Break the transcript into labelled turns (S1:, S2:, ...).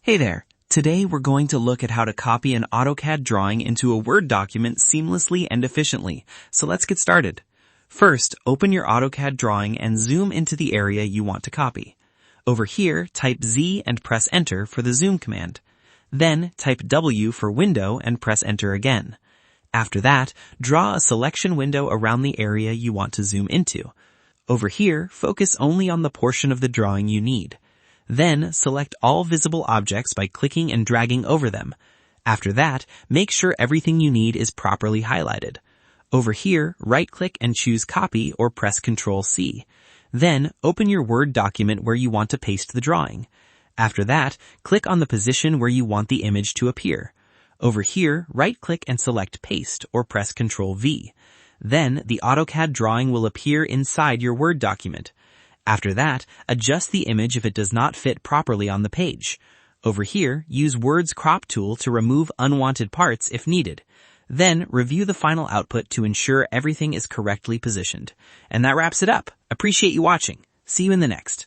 S1: Hey there. Today we're going to look at how to copy an AutoCAD drawing into a Word document seamlessly and efficiently. So let's get started. First, open your AutoCAD drawing and zoom into the area you want to copy. Over here, type Z and press Enter for the zoom command. Then type W for window and press Enter again. After that, draw a selection window around the area you want to zoom into. Over here, focus only on the portion of the drawing you need. Then select all visible objects by clicking and dragging over them. After that, make sure everything you need is properly highlighted. Over here, right-click and choose Copy or press Ctrl-C. Then, open your Word document where you want to paste the drawing. After that, click on the position where you want the image to appear. Over here, right-click and select Paste or press Ctrl-V. Then, the AutoCAD drawing will appear inside your Word document. After that, adjust the image if it does not fit properly on the page. Over here, use Word's crop tool to remove unwanted parts if needed. Then, review the final output to ensure everything is correctly positioned. And that wraps it up. Appreciate you watching. See you in the next.